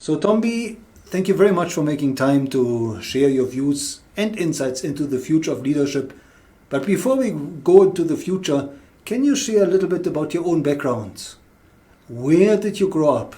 So, Tombi, thank you very much for making time to share your views and insights into the future of leadership. But before we go into the future, can you share a little bit about your own background? Where did you grow up?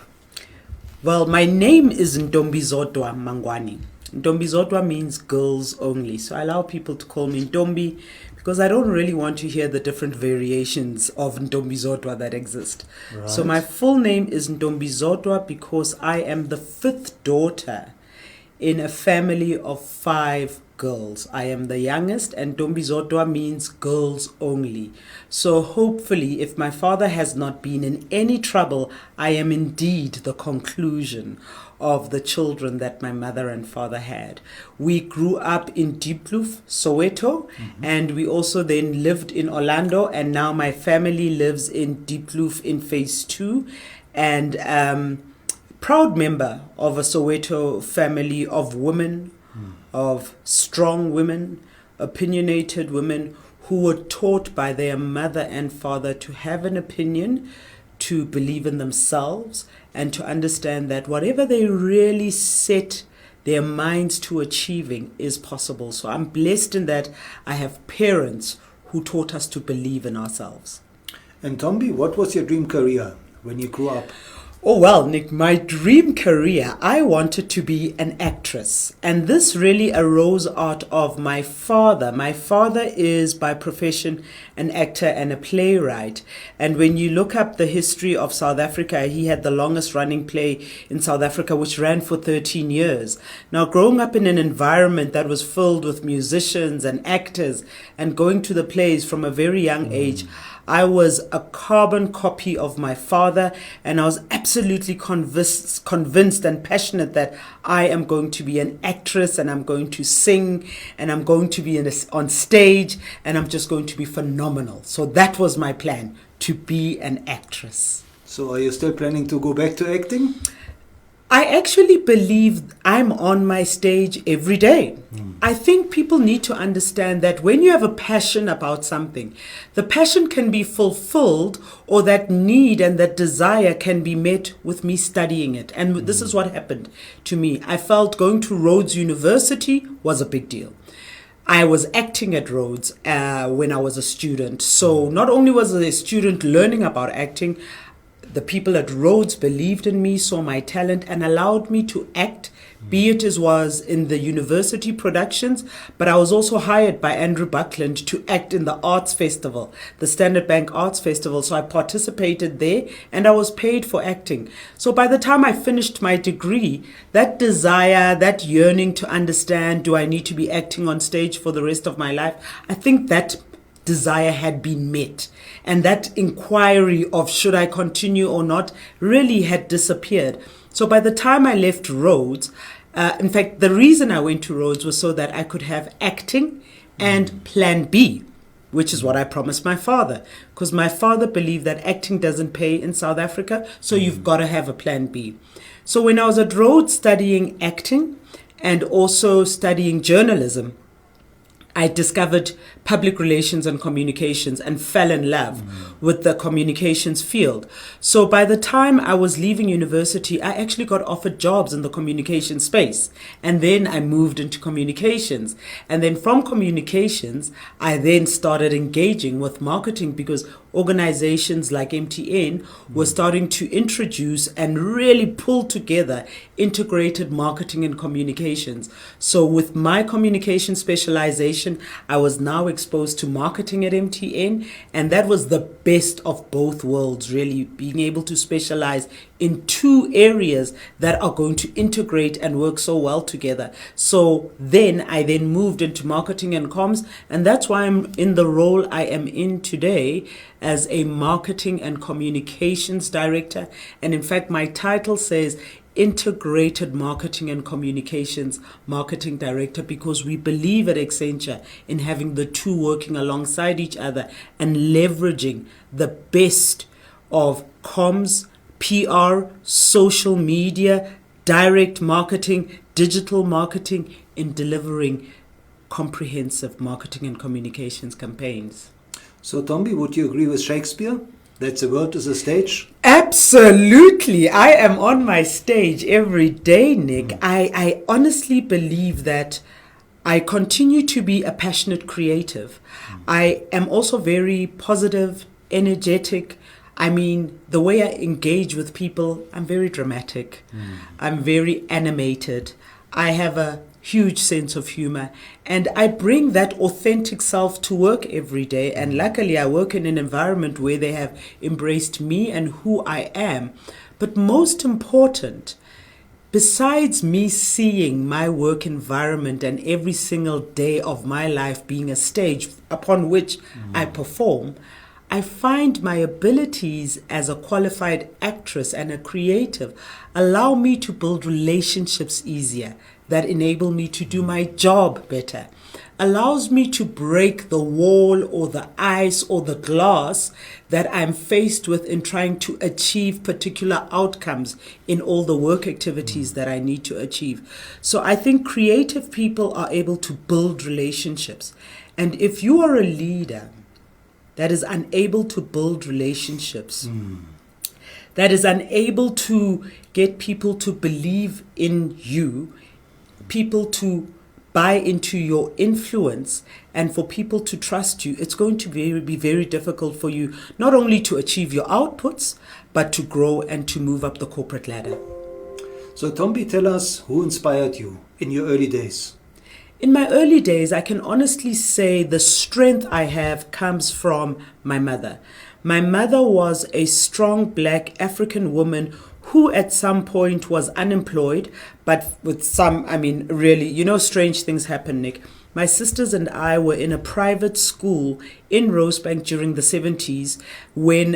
Well, my name is Ntombi Mhangwani. Ntombi means girls only. So I allow people to call me Ntombi because I don't really want to hear the different variations of Ntombi that exist. Right. So my full name is Ntombi because I am the fifth daughter in a family of 5 girls. I am the youngest, and Ntombi means girls only. So hopefully, if my father has not been in any trouble, I am indeed the conclusion of the children that my mother and father had. We grew up in Diepkloof, Soweto, and we also then lived in Orlando, and now my family lives in Diepkloof in phase 2, and proud member of a Soweto family of women, of strong women, opinionated women who were taught by their mother and father to have an opinion, to believe in themselves, and to understand that whatever they really set their minds to achieving is possible. So I'm blessed in that I have parents who taught us to believe in ourselves. And Tombi, what was your dream career when you grew up? Oh, well, Nick, my dream career, I wanted to be an actress. And this really arose out of my father. My father is by profession an actor and a playwright. And when you look up the history of South Africa, he had the longest running play in South Africa, which ran for 13 years. Now, growing up in an environment that was filled with musicians and actors and going to the plays from a very young age, I was a carbon copy of my father, and I was absolutely convinced and passionate that I am going to be an actress, and I'm going to sing, and I'm going to be on stage, and I'm just going to be phenomenal. So that was my plan, to be an actress. So are you still planning to go back to acting? I actually believe I'm on my stage every day. I think people need to understand that when you have a passion about something, the passion can be fulfilled, or that need and that desire can be met with me studying it. And this is what happened to me. I felt going to Rhodes University was a big deal. I was acting at Rhodes when I was a student. So not only was I a student learning about acting, the people at Rhodes believed in me, saw my talent, and allowed me to act, be it as was in the university productions, but I was also hired by Andrew Buckland to act in the Arts Festival, the Standard Bank Arts Festival. So I participated there, and I was paid for acting. So by the time I finished my degree, that desire, that yearning to understand, do I need to be acting on stage for the rest of my life? I think that desire had been met, and that inquiry of should I continue or not really had disappeared. So by the time I left Rhodes, in fact, the reason I went to Rhodes was so that I could have acting and plan B, which is what I promised my father, because my father believed that acting doesn't pay in South Africa, so you've got to have a plan B. So when I was at Rhodes studying acting and also studying journalism, I discovered public relations and communications and fell in love with the communications field. So by the time I was leaving university, I actually got offered jobs in the communication space. And then I moved into communications. And then from communications, I then started engaging with marketing, because organizations like MTN were starting to introduce and really pull together integrated marketing and communications. So with my communication specialization, I was now exposed to marketing at MTN, and that was the best of both worlds, really, being able to specialize in 2 areas that are going to integrate and work so well together. So then I moved into marketing and comms, and that's why I'm in the role I am in today as a marketing and communications director. And in fact, my title says Integrated Marketing and Communications Marketing Director, because we believe at Accenture in having the 2 working alongside each other and leveraging the best of comms, PR, social media, direct marketing, digital marketing in delivering comprehensive marketing and communications campaigns. So, Tombi, would you agree with Shakespeare? That's the world is a stage? Absolutely. I am on my stage every day, Nick. I honestly believe that I continue to be a passionate creative. I am also very positive, energetic. I mean, the way I engage with people, I'm very dramatic. I'm very animated. I have a huge sense of humor, and I bring that authentic self to work every day. And luckily I work in an environment where they have embraced me and who I am. But most important, besides me seeing my work environment and every single day of my life being a stage upon which I perform, I find my abilities as a qualified actress and a creative allow me to build relationships easier, that enable me to do my job better, allows me to break the wall or the ice or the glass that I'm faced with in trying to achieve particular outcomes in all the work activities that I need to achieve. So I think creative people are able to build relationships. And if you are a leader that is unable to build relationships, that is unable to get people to believe in you, people to buy into your influence, and for people to trust you, it's going to be very difficult for you not only to achieve your outputs, but to grow and to move up the corporate ladder. So Ntombi, tell us who inspired you in your early days. In my early days, I can honestly say the strength I have comes from my mother. My mother was a strong black African woman who at some point was unemployed, but with some, really, strange things happen, Nick. My sisters and I were in a private school in Rosebank during the 70s when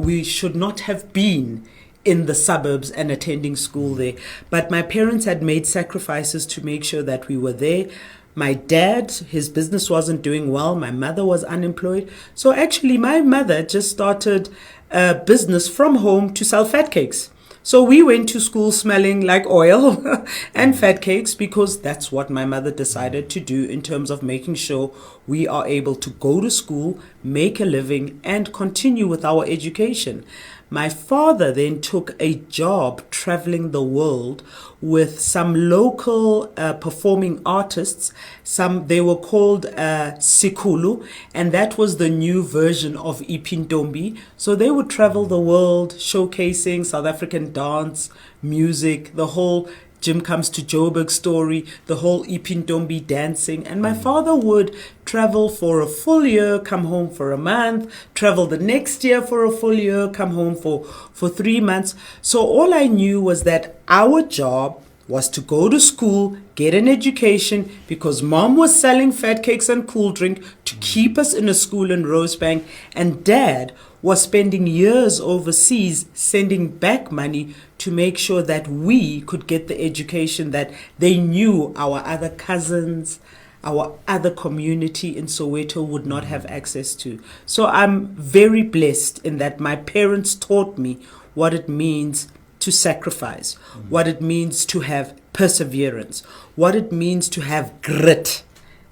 we should not have been in the suburbs and attending school there. But my parents had made sacrifices to make sure that we were there. My dad, his business wasn't doing well. My mother was unemployed. So actually, my mother just started a business from home to sell fat cakes. So we went to school smelling like oil and fat cakes because that's what my mother decided to do in terms of making sure we are able to go to school, make a living, and continue with our education. My father then took a job traveling the world with some local performing artists. They were called Sikulu, and that was the new version of Ntombi. So they would travel the world showcasing South African dance, music, the whole Jim Comes to Joburg story, the whole Ntombi dancing. And my father would travel for a full year, come home for a month, travel the next year for a full year, come home for 3 months. So all I knew was that our job was to go to school, get an education, because mom was selling fat cakes and cool drink to keep us in a school in Rosebank, and dad was spending years overseas sending back money to make sure that we could get the education that they knew our other cousins, our other community in Soweto would not have access to. So I'm very blessed in that my parents taught me what it means to sacrifice, what it means to have perseverance, what it means to have grit,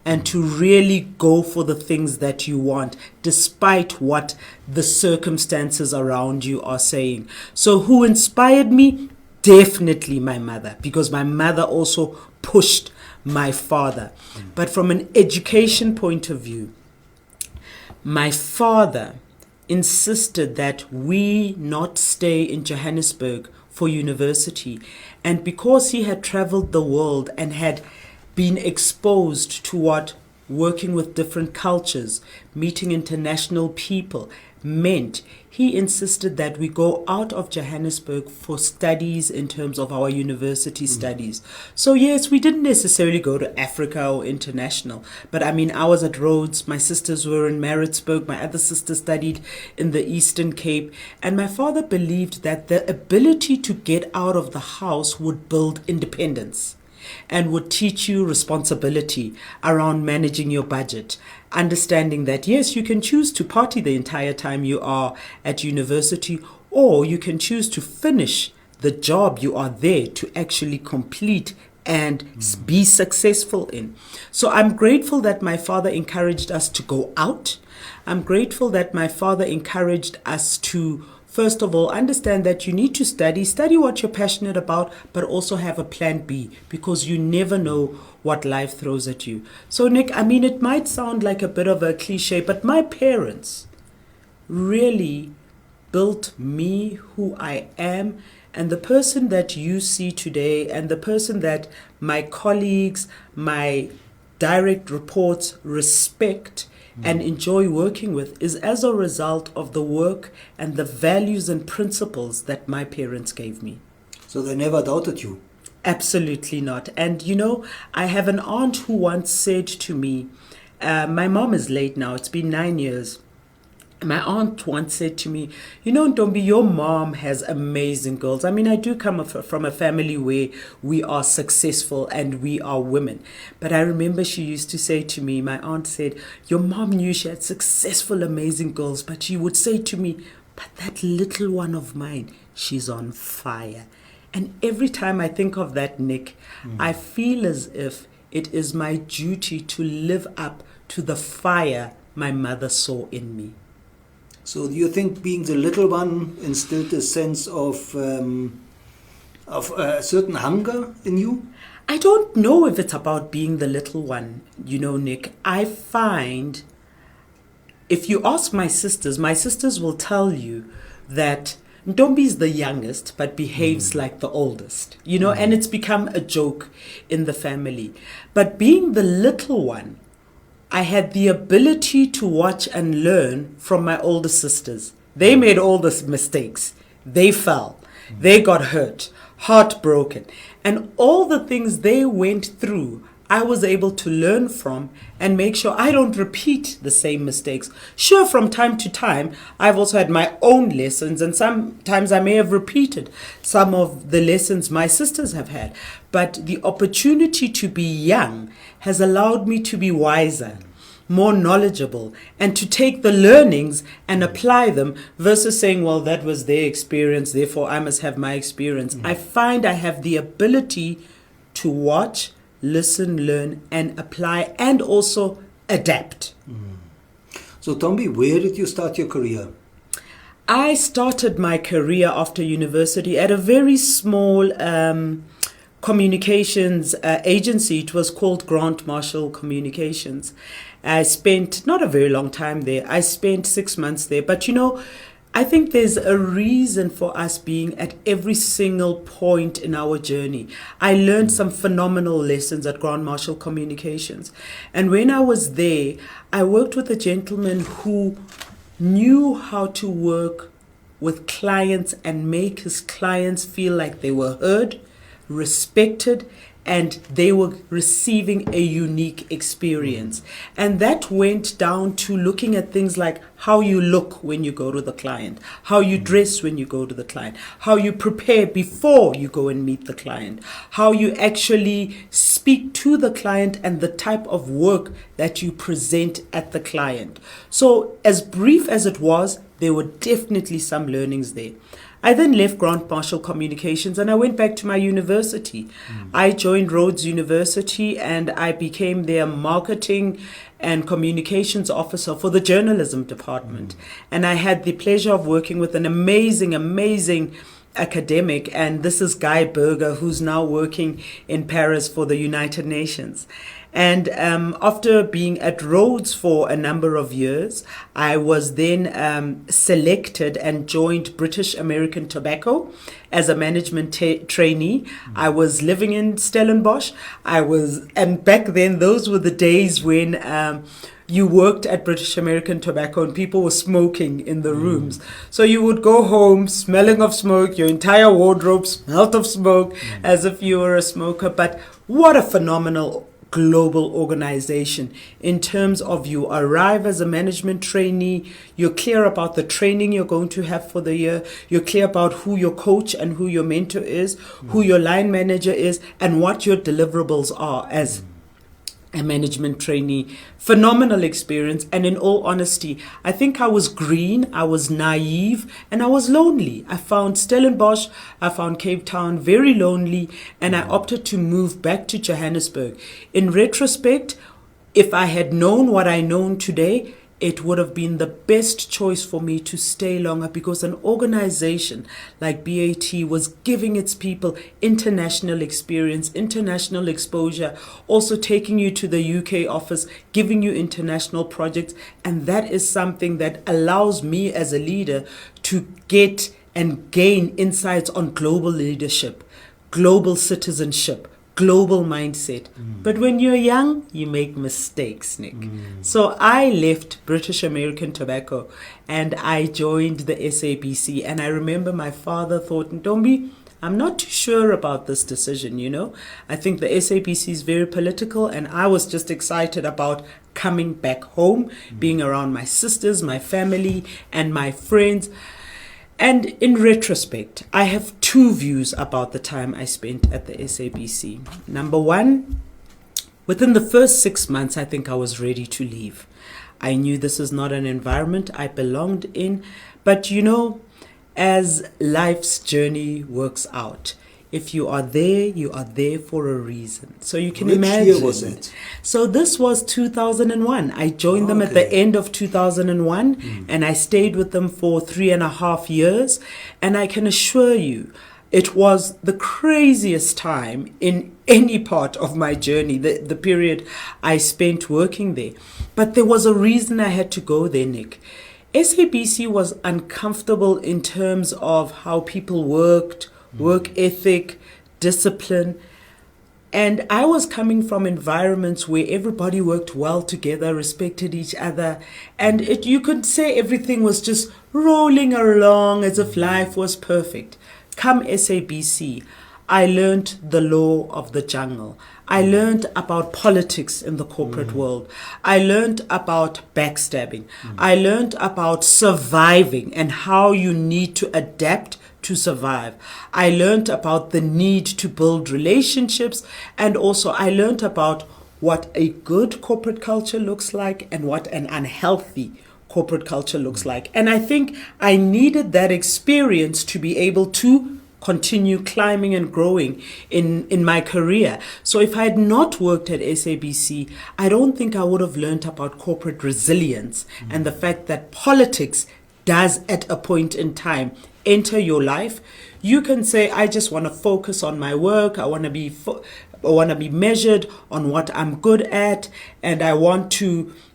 and to really go for the things that you want, despite what the circumstances around you are saying. So who inspired me? Definitely my mother, because my mother also pushed my father. But from an education point of view, my father insisted that we not stay in Johannesburg for university. And because he had traveled the world and had been exposed to what working with different cultures, meeting international people meant, he insisted that we go out of Johannesburg for studies in terms of our university studies. So yes, we didn't necessarily go to Africa or international, but I was at Rhodes, my sisters were in Maritzburg, my other sister studied in the Eastern Cape, and my father believed that the ability to get out of the house would build independence and would teach you responsibility around managing your budget, understanding that yes, you can choose to party the entire time you are at university, or you can choose to finish the job you are there to actually complete and be successful in. So I'm grateful that my father encouraged us to go out. I'm grateful that my father encouraged us to, first of all, understand that you need to study what you're passionate about, but also have a plan B, because you never know what life throws at you. So Nick, I mean, it might sound like a bit of a cliche, but my parents really built me who I am, and the person that you see today, and the person that my colleagues, my direct reports respect and enjoy working with, is as a result of the work and the values and principles that my parents gave me. So they never doubted you? Absolutely not. And you know, I have an aunt who once said to me, my mom is late now, it's been 9 years. My aunt once said to me, you know, Ntombi, your mom has amazing girls. I mean, I do come from a family where we are successful and we are women. But I remember she used to say to me, my aunt said, your mom knew she had successful, amazing girls, but she would say to me, but that little one of mine, she's on fire. And every time I think of that, Nick, I feel as if it is my duty to live up to the fire my mother saw in me. So do you think being the little one instilled a sense of a certain hunger in you? I don't know if it's about being the little one, you know, Nick. I find, if you ask my sisters will tell you that Ntombi is the youngest but behaves like the oldest, you know, and it's become a joke in the family. But being the little one, I had the ability to watch and learn from my older sisters. They made all the mistakes. They fell. They got hurt, heartbroken. And all the things they went through, I was able to learn from and make sure I don't repeat the same mistakes. Sure, from time to time, I've also had my own lessons, and sometimes I may have repeated some of the lessons my sisters have had. But the opportunity to be young has allowed me to be wiser, more knowledgeable, and to take the learnings and apply them versus saying, well, that was their experience, therefore I must have my experience. I find I have the ability to watch, listen, learn, and apply, and also adapt. So Ntombi, where did you start your career? I started my career after university at a very small communications agency. It was called Grant Marshall Communications. I spent not a very long time there. I spent 6 months there. But you know, I think there's a reason for us being at every single point in our journey. I learned some phenomenal lessons at Grant Marshall Communications. And when I was there, I worked with a gentleman who knew how to work with clients and make his clients feel like they were heard, respected, and they were receiving a unique experience. And that went down to looking at things like how you look when you go to the client, how you dress when you go to the client, how you prepare before you go and meet the client, how you actually speak to the client, and the type of work that you present at the client. So as brief as it was, there were definitely some learnings there. I then left Grant Marshall Communications and I went back to my university. I joined Rhodes University and I became their marketing and communications officer for the journalism department. And I had the pleasure of working with an amazing academic, and this is Guy Berger, who's now working in Paris for the United Nations. And after being at Rhodes for a number of years, I was then selected and joined British American Tobacco as a management trainee. I was living in Stellenbosch. And back then, those were the days when you worked at British American Tobacco and people were smoking in the rooms. So you would go home smelling of smoke, your entire wardrobe smelled of smoke, as if you were a smoker. But what a phenomenal global organization in terms of you arrive as a management trainee, you're clear about the training you're going to have for the year, you're clear about who your coach and who your mentor is, who your line manager is, and what your deliverables are as a management trainee. Phenomenal experience. And in all honesty, I think I was green, I was naive, and I was lonely. I found Stellenbosch, I found Cape Town very lonely, and I opted to move back to Johannesburg. In retrospect, if I had known what I know today, it would have been the best choice for me to stay longer, because an organization like BAT was giving its people international experience, international exposure, also taking you to the UK office, giving you international projects. And that is something that allows me as a leader to get and gain insights on global leadership, global citizenship, global mindset. But when you're young, you make mistakes, Nick. So I left British American Tobacco and I joined the SABC. And I remember my father thought, Ntombi, I'm not too sure about this decision, you know. I think the SABC is very political, and I was just excited about coming back home, being around my sisters, my family, and my friends. And in retrospect, I have two views about the time I spent at the SABC. Number one, within the first 6 months, I think I was ready to leave. I knew this is not an environment I belonged in. But you know, as life's journey works out, if you are there for a reason. So you can imagine. Which year was it? So this was 2001. I joined them at the end of 2001, and I stayed with them for 3.5 years. And I can assure you, it was the craziest time in any part of my journey, the period I spent working there. But there was a reason I had to go there, Nick. SABC was uncomfortable in terms of how people worked, work ethic, discipline. And I was coming from environments where everybody worked well together, respected each other. And you could say everything was just rolling along as if life was perfect. Come SABC, I learned the law of the jungle. I learned about politics in the corporate world. I learned about backstabbing. I learned about surviving and how you need to adapt to survive. I learned about the need to build relationships, and also I learned about what a good corporate culture looks like and what an unhealthy corporate culture looks like. And I think I needed that experience to be able to continue climbing and growing in my career. So if I had not worked at SABC, I don't think I would have learned about corporate resilience and the fact that politics does at a point in time enter your life. You can say, I just want to focus on my work. I want to be measured on what I'm good at, and I want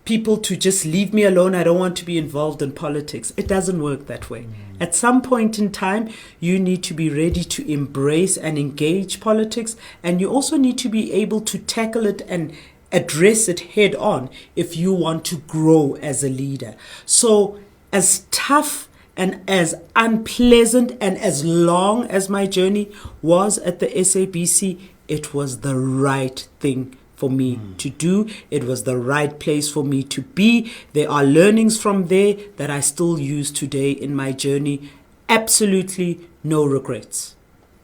people to just leave me alone. I don't want to be involved in politics. It doesn't work that way. At some point in time, you need to be ready to embrace and engage politics, and you also need to be able to tackle it and address it head on if you want to grow as a leader. So as tough and as unpleasant and as long as my journey was at the SABC, it was the right thing for me to do. It was the right place for me to be. There are learnings from there that I still use today in my journey. Absolutely no regrets.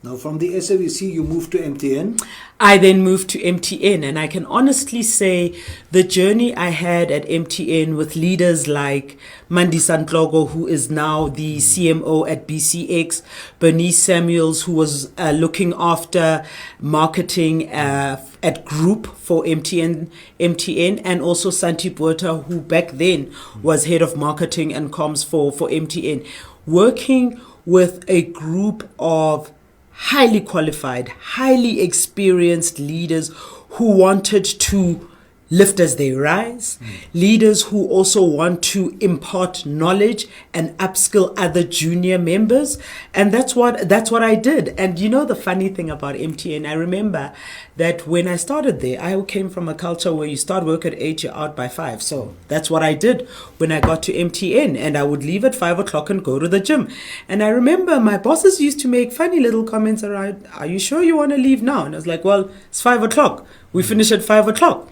Now, from the SABC, you moved to MTN. I then moved to MTN, and I can honestly say the journey I had at MTN with leaders like Mandi Santlogo, who is now the CMO at BCX, Bernice Samuels, who was looking after marketing at Group for MTN, and also Santi Botha, who back then was head of marketing and comms for MTN, working with a group of highly qualified, highly experienced leaders who wanted to lift as they rise, leaders who also want to impart knowledge and upskill other junior members. And that's what I did. And you know the funny thing about MTN, I remember that when I started there, I came from a culture where you start work at 8, you're out by 5. So that's what I did when I got to MTN, and I would leave at 5 o'clock and go to the gym. And I remember my bosses used to make funny little comments around, are you sure you want to leave now? And I was like, well, it's 5 o'clock. We finish at 5 o'clock.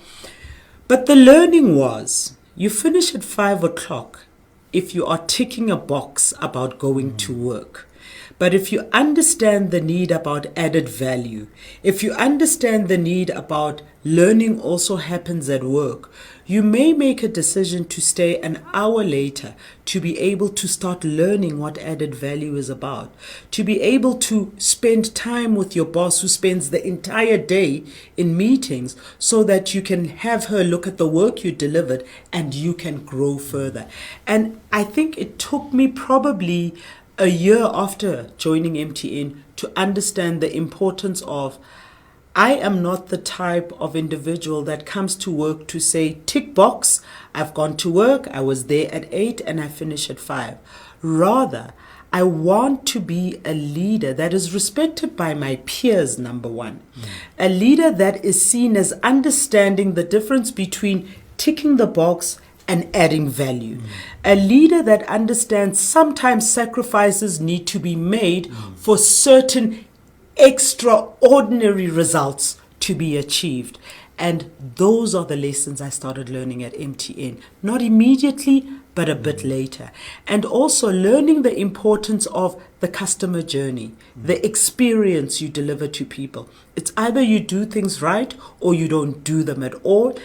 But the learning was, you finish at 5 o'clock if you are ticking a box about going to work. But if you understand the need about added value, if you understand the need about learning also happens at work, you may make a decision to stay an hour later to be able to start learning what added value is about, to be able to spend time with your boss who spends the entire day in meetings so that you can have her look at the work you delivered and you can grow further. And I think it took me probably a year after joining MTN to understand the importance of, I am not the type of individual that comes to work to say, tick box, I've gone to work, I was there at 8 and I finish at 5. Rather, I want to be a leader that is respected by my peers, number one. A leader that is seen as understanding the difference between ticking the box and adding value. A leader that understands sometimes sacrifices need to be made for certain extraordinary results to be achieved. And those are the lessons I started learning at MTN. Not immediately, but a bit later. And also learning the importance of the customer journey, the experience you deliver to people. It's either you do things right or you don't do them at all.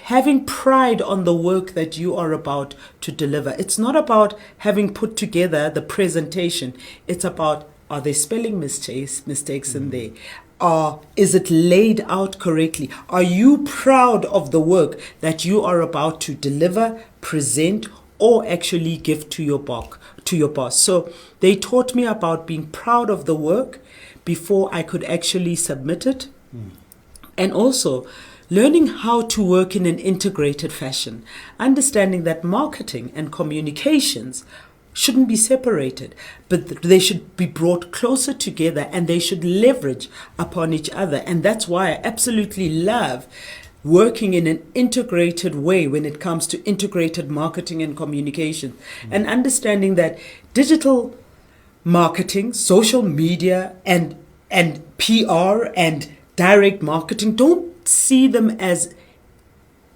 Having pride on the work that you are about to deliver. It's not about having put together the presentation. It's about, are there spelling mistakes in there? Is it laid out correctly? Are you proud of the work that you are about to deliver, present, or actually give to your boss? So they taught me about being proud of the work before I could actually submit it. And also learning how to work in an integrated fashion, understanding that marketing and communications shouldn't be separated, but they should be brought closer together and they should leverage upon each other. And that's why I absolutely love working in an integrated way when it comes to integrated marketing and communication, and understanding that digital marketing, social media, and PR and direct marketing, don't see them as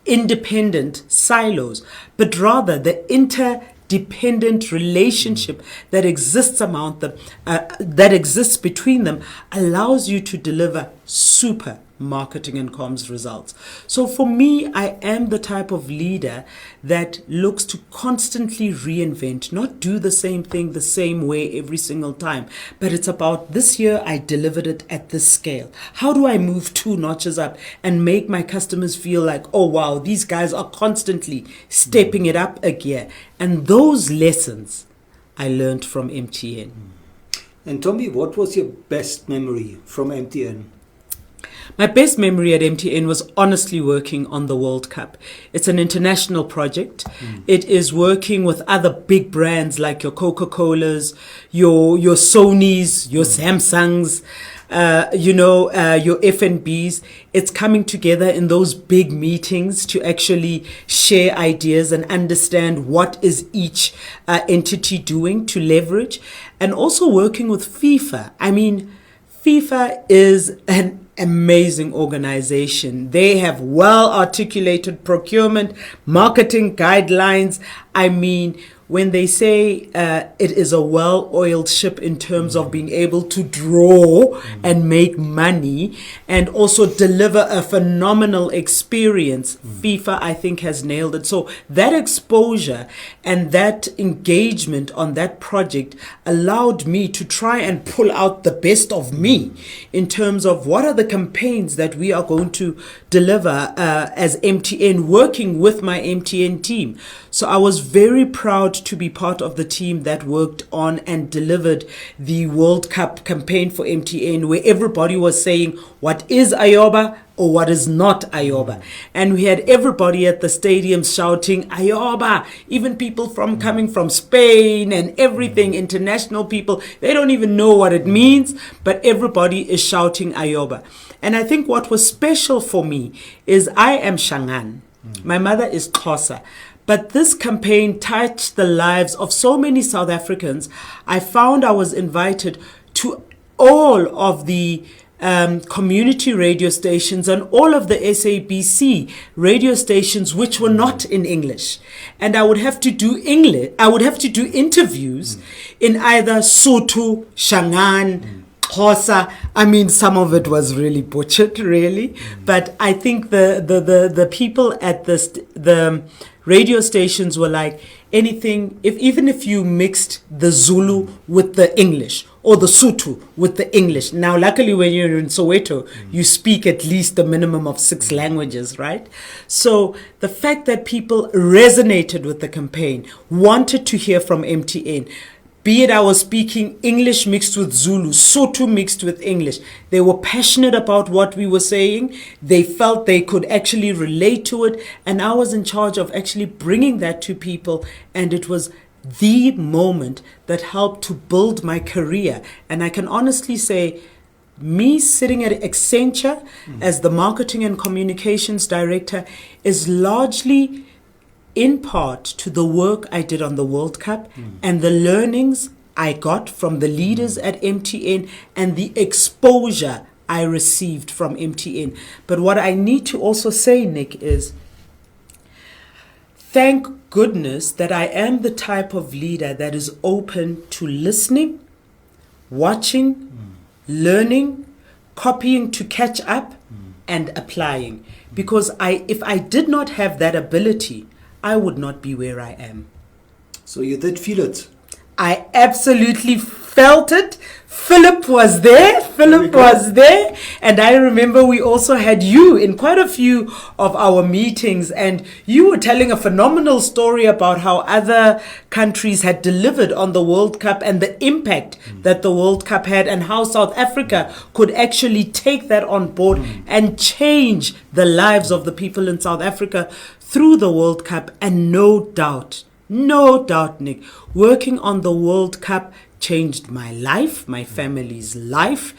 independent silos, but rather the interdependent relationship that exists among them, that exists between them, allows you to deliver super marketing and comms results. So for me, I am the type of leader that looks to constantly reinvent, not do the same thing the same way every single time, but it's about, this year I delivered it at this scale. How do I move 2 notches up and make my customers feel like, oh wow, these guys are constantly stepping it up a gear? And those lessons I learned from MTN. And Ntombi, what was your best memory from MTN? My best memory at MTN was honestly working on the World Cup. It's an international project. It is working with other big brands like your Coca-Colas, your Sonys, your Samsungs, your F&Bs. It's coming together in those big meetings to actually share ideas and understand what is each entity doing to leverage. And also working with FIFA. I mean, FIFA is an amazing organization. They have well-articulated procurement, marketing guidelines. I mean, when they say it is a well-oiled ship in terms of being able to draw and make money and also deliver a phenomenal experience, FIFA, I think, has nailed it. So that exposure and that engagement on that project allowed me to try and pull out the best of me in terms of what are the campaigns that we are going to deliver as MTN, working with my MTN team. So I was very proud to be part of the team that worked on and delivered the World Cup campaign for MTN, where everybody was saying what is Ayoba or what is not Ayoba. And we had everybody at the stadium shouting Ayoba, even people coming from Spain and everything, international people. They don't even know what it means, but everybody is shouting Ayoba. And I think what was special for me is I am Shangan. My mother is Xhosa. But this campaign touched the lives of so many South Africans. I found I was invited to all of the community radio stations and all of the SABC radio stations which were not in English. And I would have to do interviews in either Sotho, Shangaan, Xhosa. I mean, some of it was really butchered, really. But I think the people at the radio stations were like, even if you mixed the Zulu with the English or the Sotho with the English. Now, luckily, when you're in Soweto, you speak at least a minimum of 6 languages, right? So the fact that people resonated with the campaign, wanted to hear from MTN, be it I was speaking English mixed with Zulu, Sotho mixed with English. They were passionate about what we were saying. They felt they could actually relate to it. And I was in charge of actually bringing that to people. And it was the moment that helped to build my career. And I can honestly say, me sitting at Accenture as the marketing and communications director is largely in part to the work I did on the World Cup and the learnings I got from the leaders at MTN and the exposure I received from MTN. But what I need to also say, Nick, is thank goodness that I am the type of leader that is open to listening, watching, learning, copying to catch up, and applying. Because if I did not have that ability, I would not be where I am. So you did feel it. I absolutely felt it. Philip was there. And I remember we also had you in quite a few of our meetings, and you were telling a phenomenal story about how other countries had delivered on the World Cup and the impact that the World Cup had, and how South Africa could actually take that on board and change the lives of the people in South Africa through the World Cup. And no doubt, Nick, working on the World Cup changed my life, my family's life,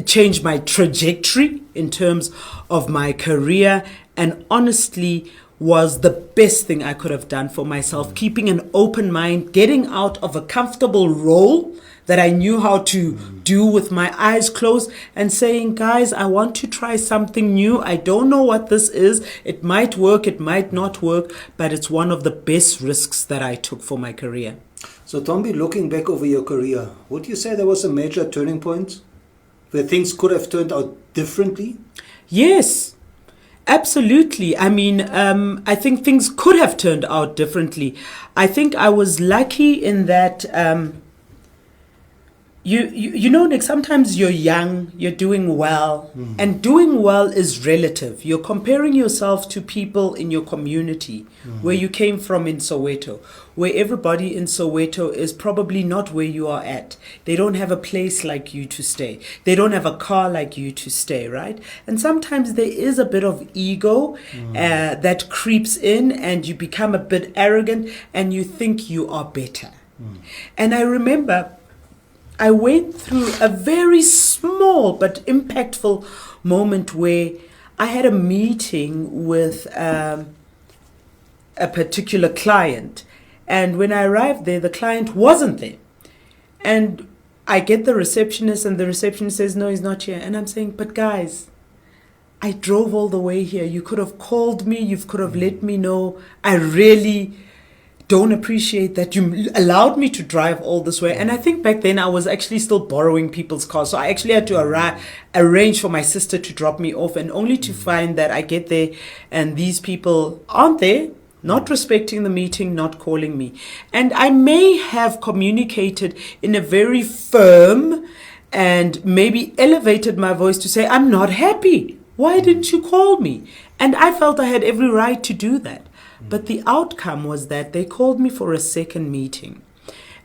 changed my trajectory in terms of my career, and honestly was the best thing I could have done for myself, keeping an open mind, getting out of a comfortable role that I knew how to do with my eyes closed, and saying, guys, I want to try something new. I don't know what this is. It might work, it might not work, but it's one of the best risks that I took for my career. So, Ntombi, looking back over your career, would you say there was a major turning point where things could have turned out differently? Yes, absolutely. I mean, I think things could have turned out differently. I think I was lucky in that, you know, Nick, sometimes you're young, you're doing well, and doing well is relative. You're comparing yourself to people in your community where you came from in Soweto, where everybody in Soweto is probably not where you are at. They don't have a place like you to stay. They don't have a car like you to stay, right? And sometimes there is a bit of ego that creeps in, and you become a bit arrogant and you think you are better. And I remember I went through a very small but impactful moment where I had a meeting with a particular client. And when I arrived there, the client wasn't there. And I get the receptionist, and the receptionist says, no, he's not here. And I'm saying, but guys, I drove all the way here. You could have called me. You could have let me know. I really don't appreciate that you allowed me to drive all this way. And I think back then I was actually still borrowing people's cars. So I actually had to arrange for my sister to drop me off, and only to find that I get there and these people aren't there, not respecting the meeting, not calling me. And I may have communicated in a very firm and maybe elevated my voice to say, I'm not happy. Why didn't you call me? And I felt I had every right to do that. But the outcome was that they called me for a second meeting.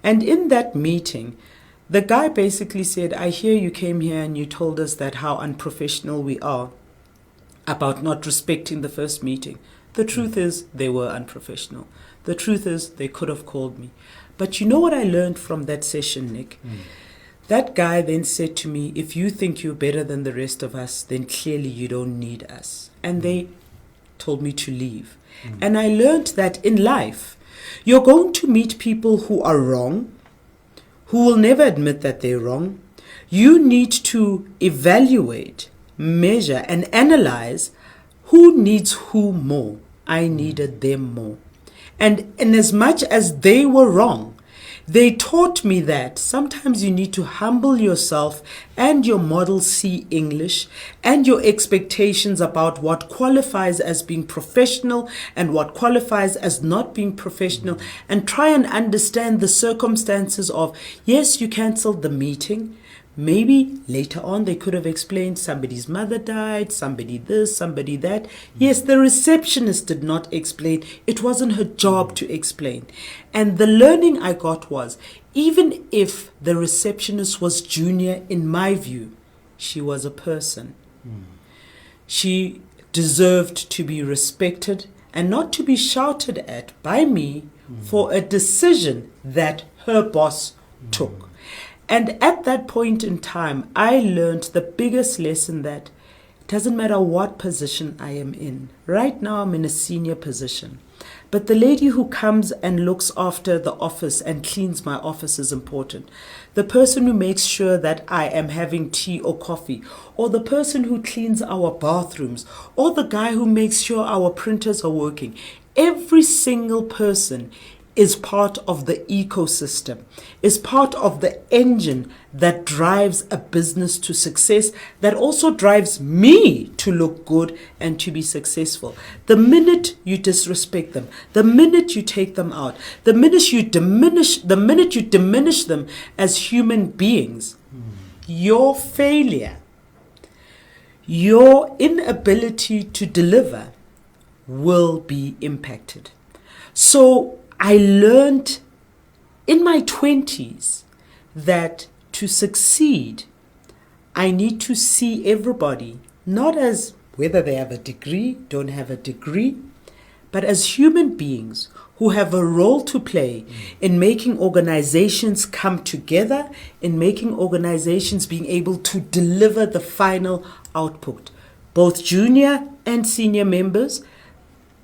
And in that meeting, the guy basically said, I hear you came here and you told us that how unprofessional we are about not respecting the first meeting. The truth is, they were unprofessional. The truth is, they could have called me. But you know what I learned from that session, Nick? That guy then said to me, if you think you're better than the rest of us, then clearly you don't need us. And they told me to leave. And I learned that in life, you're going to meet people who are wrong, who will never admit that they're wrong. You need to evaluate, measure, and analyze who needs who more. I needed them more. And as much as they were wrong, they taught me that sometimes you need to humble yourself and your Model C English and your expectations about what qualifies as being professional and what qualifies as not being professional, and try and understand the circumstances of, yes, you cancelled the meeting. Maybe later on they could have explained somebody's mother died, somebody this, somebody that. Yes, the receptionist did not explain. It wasn't her job to explain. And the learning I got was, even if the receptionist was junior, in my view, she was a person. She deserved to be respected and not to be shouted at by me for a decision that her boss took. And at that point in time, I learned the biggest lesson that it doesn't matter what position I am in. Right now, I'm in a senior position. But the lady who comes and looks after the office and cleans my office is important. The person who makes sure that I am having tea or coffee, or the person who cleans our bathrooms, or the guy who makes sure our printers are working. Every single person is part of the ecosystem, is part of the engine that drives a business to success, that also drives me to look good and to be successful. The minute you disrespect them, the minute you take them out, the minute you diminish them as human beings, your failure, your inability to deliver will be impacted. So I learned in my 20s that to succeed, I need to see everybody not as whether they have a degree, don't have a degree, but as human beings who have a role to play in making organizations come together, in making organizations being able to deliver the final output. Both junior and senior members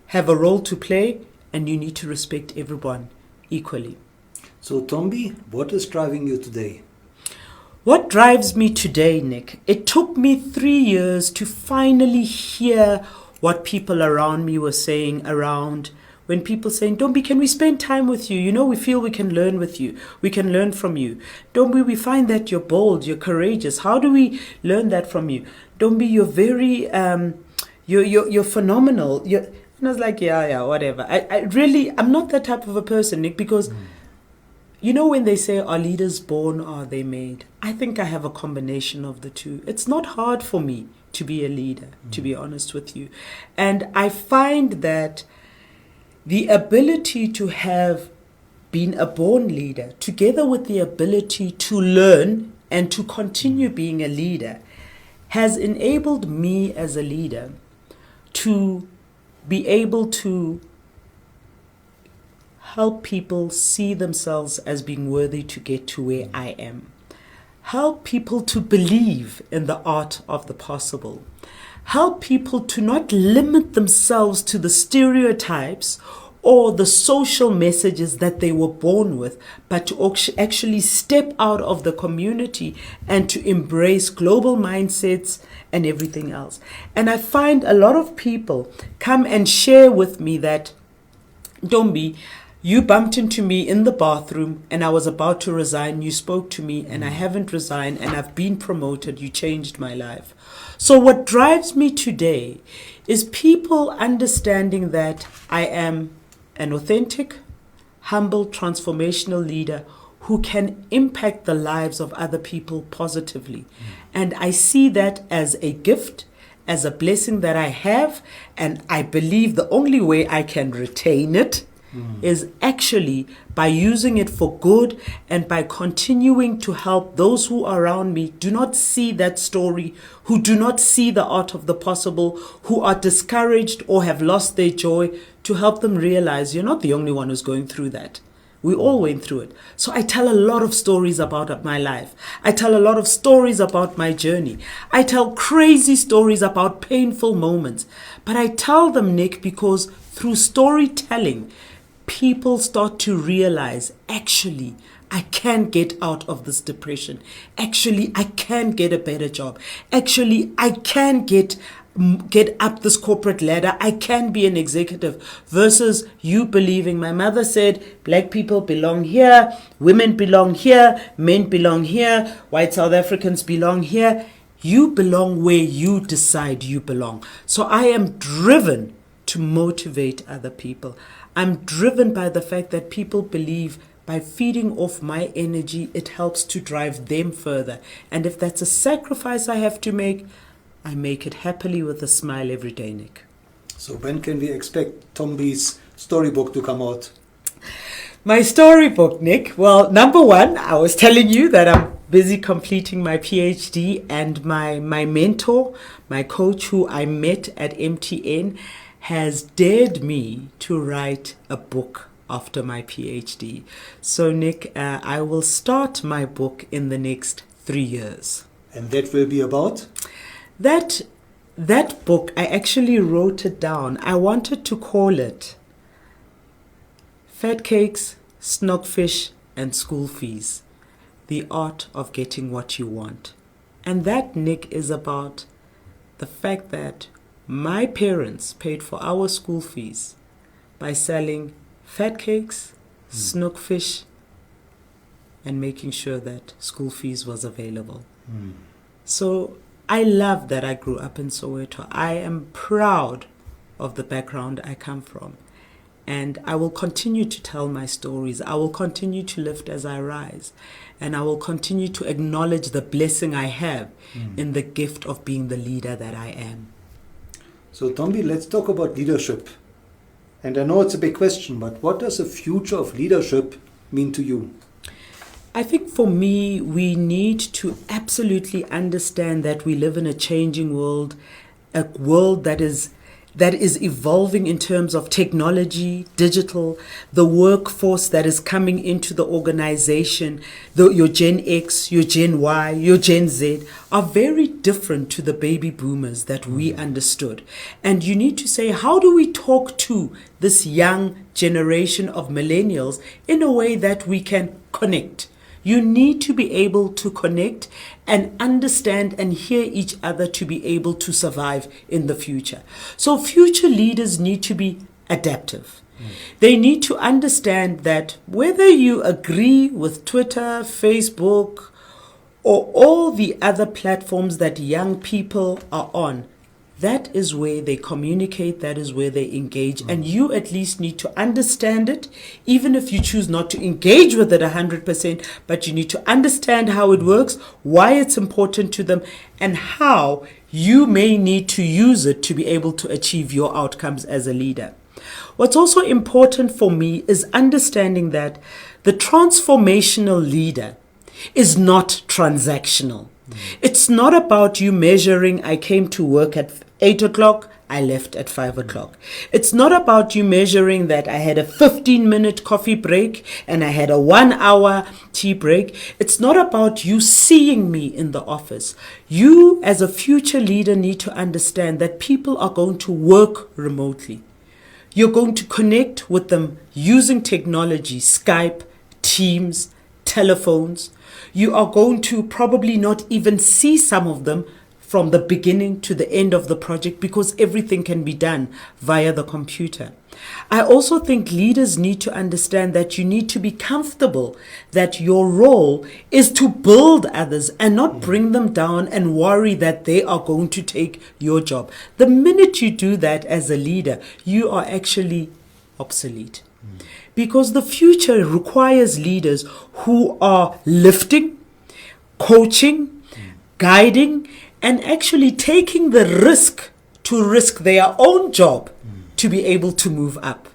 have a role to play, and you need to respect everyone equally. So, Ntombi, what is driving you today? What drives me today, Nick? It took me 3 years to finally hear what people around me were saying around when people saying, Ntombi, can we spend time with you? You know, we feel we can learn with you. We can learn from you. Ntombi, we find that you're bold, you're courageous. How do we learn that from you? Ntombi, you're very, you're phenomenal. And I was like, yeah, whatever. I'm not that type of a person, Nick, because you know when they say, are leaders born or are they made? I think I have a combination of the two. It's not hard for me to be a leader, to be honest with you. And I find that the ability to have been a born leader, together with the ability to learn and to continue being a leader, has enabled me as a leader to be able to help people see themselves as being worthy to get to where I am. Help people to believe in the art of the possible. Help people to not limit themselves to the stereotypes or the social messages that they were born with, but to actually step out of the community and to embrace global mindsets and everything else. And I find a lot of people come and share with me that, Ntombi, you bumped into me in the bathroom and I was about to resign. You spoke to me and I haven't resigned and I've been promoted. You changed my life. So what drives me today is people understanding that I am an authentic, humble, transformational leader who can impact the lives of other people positively. And I see that as a gift, as a blessing that I have, and I believe the only way I can retain it is actually by using it for good and by continuing to help those who are around me do not see that story, who do not see the art of the possible, who are discouraged or have lost their joy, to help them realize you're not the only one who's going through that. We all went through it. So I tell a lot of stories about my life. I tell a lot of stories about my journey. I tell crazy stories about painful moments. But I tell them, Nick, because through storytelling, people start to realize, actually, I can get out of this depression. Actually, I can get a better job. Actually, I can get up this corporate ladder. I can be an executive, versus you believing, my mother said, black people belong here, women belong here, men belong here, white South Africans belong here. You belong where you decide you belong. So I am driven to motivate other people. I'm driven by the fact that people believe by feeding off my energy, it helps to drive them further. And if that's a sacrifice I have to make, I make it happily with a smile every day, Nick. So when can we expect Ntombi's storybook to come out? My storybook, Nick. Well, number one, I was telling you that I'm busy completing my PhD, and my mentor, my coach who I met at MTN, has dared me to write a book after my PhD. So, Nick, I will start my book in the next 3 years. And that will be about? That book, I actually wrote it down. I wanted to call it Fat Cakes, Snogfish, and School Fees. The art of getting what you want. And that, Nick, is about the fact that my parents paid for our school fees by selling fat cakes, snogfish, and making sure that school fees was available. So I love that I grew up in Soweto. I am proud of the background I come from. And I will continue to tell my stories. I will continue to lift as I rise. And I will continue to acknowledge the blessing I have in the gift of being the leader that I am. So, Ntombi, let's talk about leadership. And I know it's a big question, but what does the future of leadership mean to you? I think for me, we need to absolutely understand that we live in a changing world, a world that is evolving in terms of technology, digital, the workforce that is coming into the organization. Your Gen X, your Gen Y, your Gen Z are very different to the baby boomers that we understood. And you need to say, how do we talk to this young generation of millennials in a way that we can connect? You need to be able to connect and understand and hear each other to be able to survive in the future. So future leaders need to be adaptive. They need to understand that whether you agree with Twitter, Facebook, or all the other platforms that young people are on, that is where they communicate, that is where they engage. And you at least need to understand it, even if you choose not to engage with it 100%, but you need to understand how it works, why it's important to them, and how you may need to use it to be able to achieve your outcomes as a leader. What's also important for me is understanding that the transformational leader is not transactional. It's not about you measuring, I came to work at 8 o'clock, I left at 5 o'clock. It's not about you measuring that I had a 15-minute coffee break and I had a 1-hour tea break. It's not about you seeing me in the office. You, as a future leader, need to understand that people are going to work remotely. You're going to connect with them using technology, Skype, Teams, telephones. You are going to probably not even see some of them from the beginning to the end of the project because everything can be done via the computer. I also think leaders need to understand that you need to be comfortable that your role is to build others and not bring them down and worry that they are going to take your job. The minute you do that as a leader, you are actually obsolete. Because the future requires leaders who are lifting, coaching, guiding, and actually taking the risk to risk their own job to be able to move up.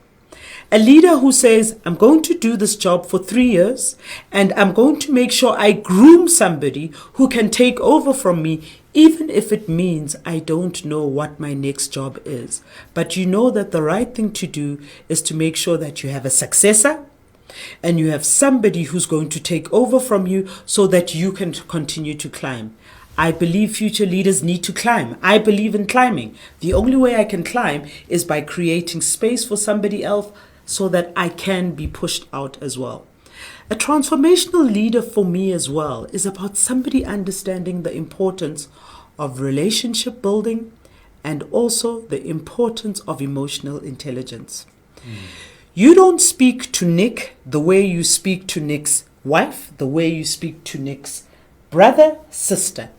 A leader who says, I'm going to do this job for 3 years and I'm going to make sure I groom somebody who can take over from me, even if it means I don't know what my next job is. But you know that the right thing to do is to make sure that you have a successor and you have somebody who's going to take over from you so that you can continue to climb. I believe future leaders need to climb. I believe in climbing. The only way I can climb is by creating space for somebody else so that I can be pushed out as well. A transformational leader for me as well is about somebody understanding the importance of relationship building and also the importance of emotional intelligence. You don't speak to Nick the way you speak to Nick's wife, the way you speak to Nick's brother, sister.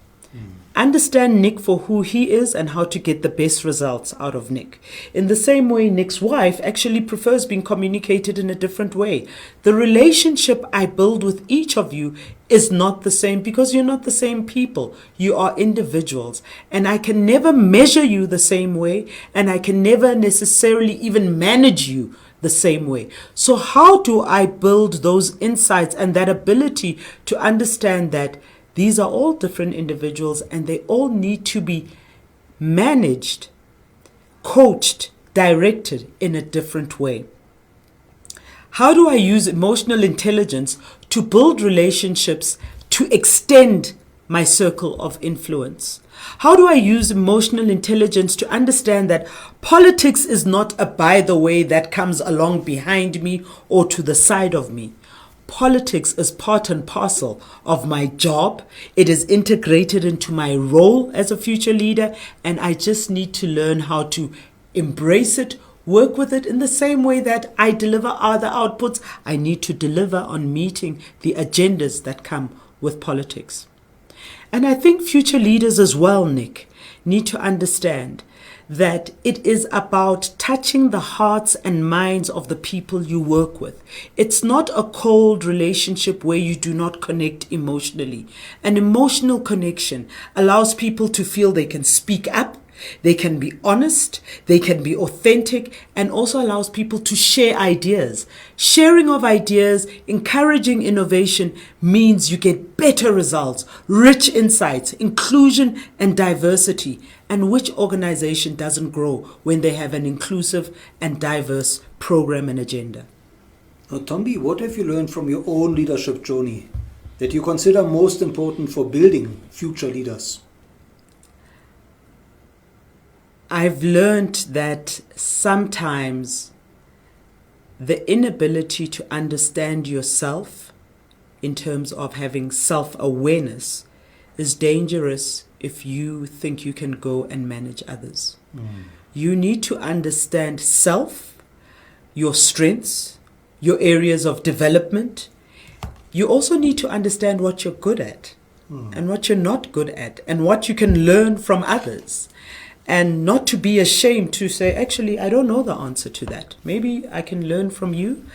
Understand Nick for who he is and how to get the best results out of Nick. In the same way, Nick's wife actually prefers being communicated in a different way. The relationship I build with each of you is not the same because you're not the same people. You are individuals. And I can never measure you the same way, and I can never necessarily even manage you the same way. So how do I build those insights and that ability to understand that these are all different individuals and they all need to be managed, coached, directed in a different way? How do I use emotional intelligence to build relationships to extend my circle of influence? How do I use emotional intelligence to understand that politics is not a by the way that comes along behind me or to the side of me? Politics is part and parcel of my job. It is integrated into my role as a future leader, and I just need to learn how to embrace it, work with it in the same way that I deliver other outputs. I need to deliver on meeting the agendas that come with politics. And I think future leaders as well, Nick, need to understand that it is about touching the hearts and minds of the people you work with. It's not a cold relationship where you do not connect emotionally. An emotional connection allows people to feel they can speak up, they can be honest, they can be authentic, and also allows people to share ideas. Sharing of ideas, encouraging innovation means you get better results, rich insights, inclusion and diversity. And which organization doesn't grow when they have an inclusive and diverse program and agenda? Now, Ntombi, what have you learned from your own leadership journey that you consider most important for building future leaders? I've learned that sometimes the inability to understand yourself in terms of having self-awareness is dangerous if you think you can go and manage others. You need to understand self, your strengths, your areas of development. You also need to understand what you're good at and what you're not good at and what you can learn from others. And not to be ashamed to say, actually, I don't know the answer to that. Maybe I can learn from you.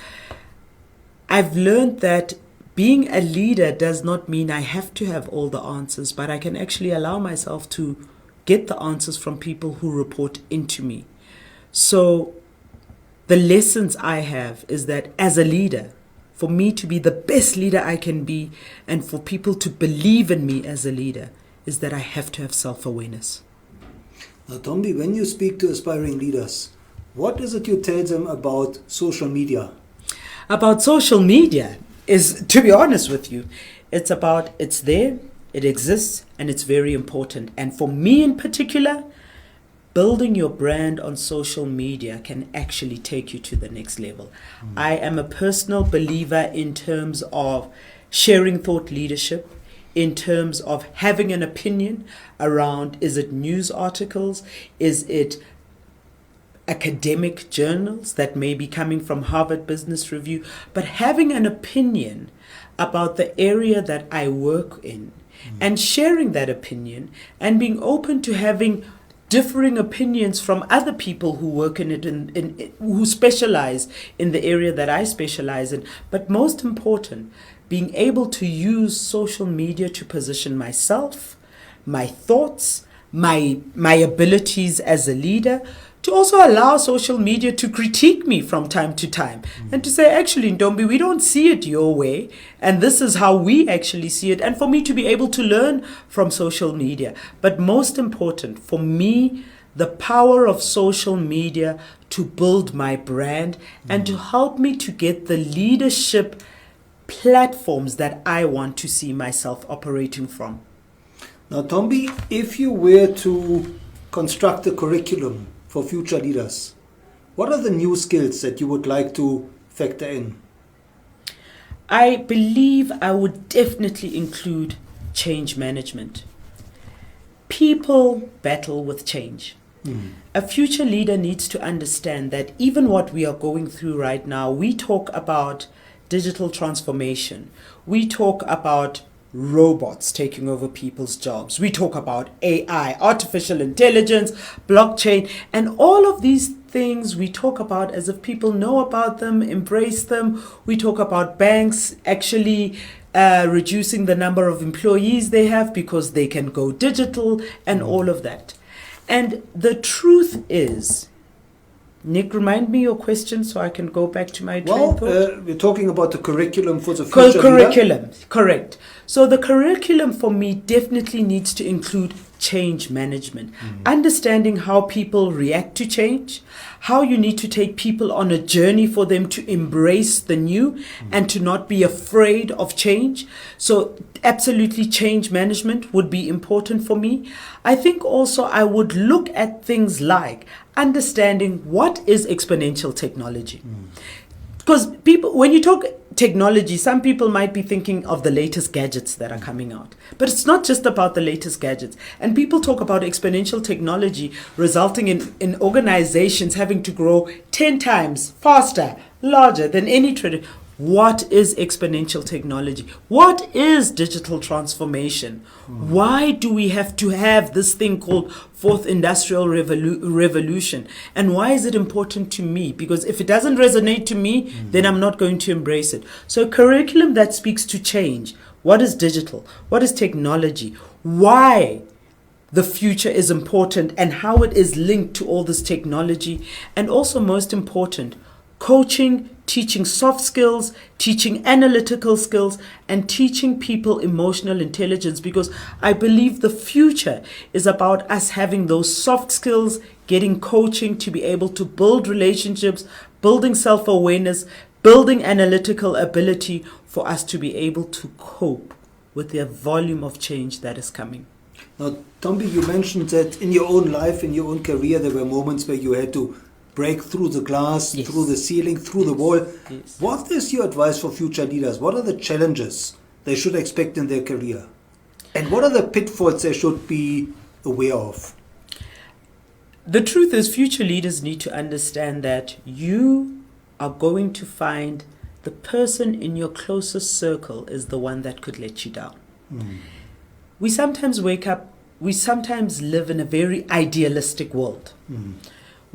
I've learned that being a leader does not mean I have to have all the answers, but I can actually allow myself to get the answers from people who report into me. So the lessons I have is that as a leader, for me to be the best leader I can be and for people to believe in me as a leader, is that I have to have self-awareness. Now, Ntombi, when you speak to aspiring leaders, what is it you tell them about social media? About social media is, to be honest with you, it's about it's there, it exists, and it's very important. And for me in particular, building your brand on social media can actually take you to the next level. I am a personal believer in terms of sharing thought leadership, in terms of having an opinion around, is it news articles, is it academic journals that may be coming from Harvard Business Review, but having an opinion about the area that I work in and sharing that opinion and being open to having differing opinions from other people who work in it, who specialize in the area that I specialize in. But most important, being able to use social media to position myself, my thoughts, my abilities as a leader, to also allow social media to critique me from time to time and to say, actually, Ntombi, we don't see it your way, and this is how we actually see it, and for me to be able to learn from social media. But most important, for me, the power of social media to build my brand and to help me to get the leadership platforms that I want to see myself operating from. Now, Ntombi, if you were to construct a curriculum for future leaders, what are the new skills that you would like to factor in? I believe I would definitely include change management. People battle with change. A future leader needs to understand that even what we are going through right now, we talk about digital transformation. We talk about robots taking over people's jobs. We talk about AI, artificial intelligence, blockchain, and all of these things we talk about as if people know about them, embrace them. We talk about banks actually reducing the number of employees they have because they can go digital and all of that. And the truth is, Nick, remind me your question so I can go back to my train of thought. We're talking about the curriculum for the future curriculum, correct. So the curriculum for me definitely needs to include change management, understanding how people react to change, how you need to take people on a journey for them to embrace the new and to not be afraid of change. So absolutely change management would be important for me. I think also I would look at things like understanding what is exponential technology. Because people, when you talk technology, some people might be thinking of the latest gadgets that are coming out. But it's not just about the latest gadgets. And people talk about exponential technology resulting in organizations having to grow 10 times faster, larger than any tradition. What is exponential technology? What is digital transformation? Why do we have to have this thing called fourth industrial revolution? And why is it important to me? Because if it doesn't resonate to me, then I'm not going to embrace it. So a curriculum that speaks to change. What is digital? What is technology? Why the future is important and how it is linked to all this technology. And also most important, coaching, teaching soft skills, teaching analytical skills, and teaching people emotional intelligence, because I believe the future is about us having those soft skills, getting coaching to be able to build relationships, building self-awareness, building analytical ability for us to be able to cope with the volume of change that is coming. Now, Ntombi, you mentioned that in your own life, in your own career, there were moments where you had to break through the glass, Yes. through the ceiling, through the wall. Yes. What is your advice for future leaders? What are the challenges they should expect in their career? And what are the pitfalls they should be aware of? The truth is, future leaders need to understand that you are going to find the person in your closest circle is the one that could let you down. We sometimes wake up, we sometimes live in a very idealistic world.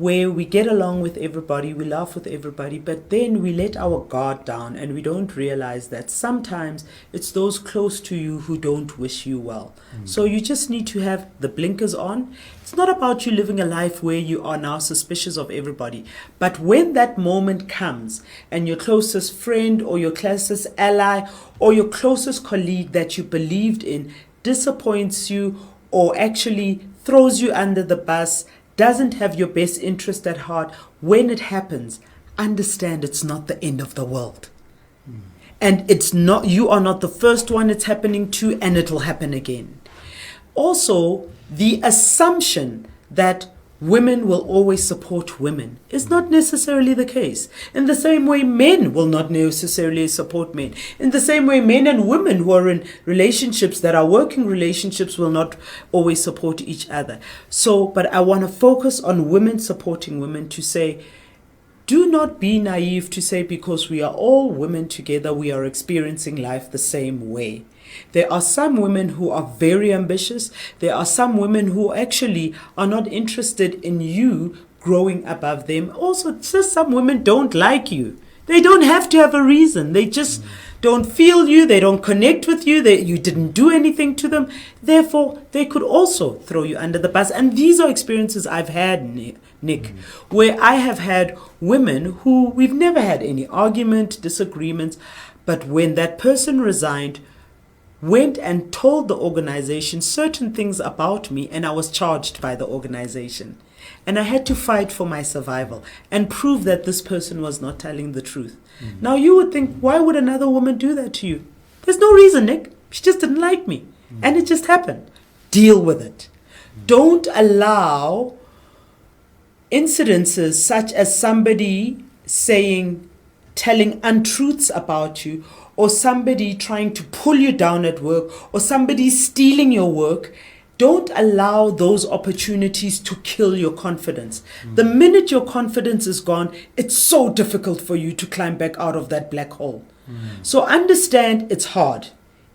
Where we get along with everybody, we laugh with everybody, but then we let our guard down and we don't realize that sometimes it's those close to you who don't wish you well. So you just need to have the blinkers on. It's not about you living a life where you are now suspicious of everybody. But when that moment comes and your closest friend or your closest ally or your closest colleague that you believed in disappoints you or actually throws you under the bus, doesn't have your best interest at heart, when it happens, understand it's not the end of the world. And it's not, you are not the first one it's happening to, and it'll happen again. Also, the assumption that women will always support women is not necessarily the case. In the same way, men will not necessarily support men. In the same way, men and women who are in relationships that are working relationships will not always support each other. So, but I want to focus on women supporting women to say, do not be naive to say because we are all women together, we are experiencing life the same way. There are some women who are very ambitious. There are some women who actually are not interested in you growing above them. Also, just some women don't like you. They don't have to have a reason. They just don't feel you. They don't connect with you. You didn't do anything to them. Therefore, they could also throw you under the bus. And these are experiences I've had, Nick, where I have had women who we've never had any argument, disagreements. But when that person resigned, went and told the organization certain things about me, and I was charged by the organization. And I had to fight for my survival and prove that this person was not telling the truth. Now you would think, why would another woman do that to you? There's no reason, Nick. She just didn't like me. And it just happened. Deal with it. Don't allow incidences such as somebody telling untruths about you, or somebody trying to pull you down at work, or somebody stealing your work, don't allow those opportunities to kill your confidence. The minute your confidence is gone, it's so difficult for you to climb back out of that black hole. So understand it's hard.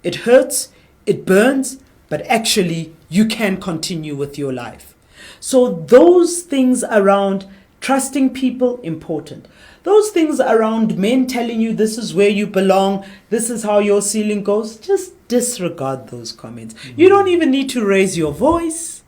It hurts, it burns, but actually you can continue with your life. So those things around trusting people, important. Those things around men telling you this is where you belong, this is how your ceiling goes, just disregard those comments. You don't even need to raise your voice.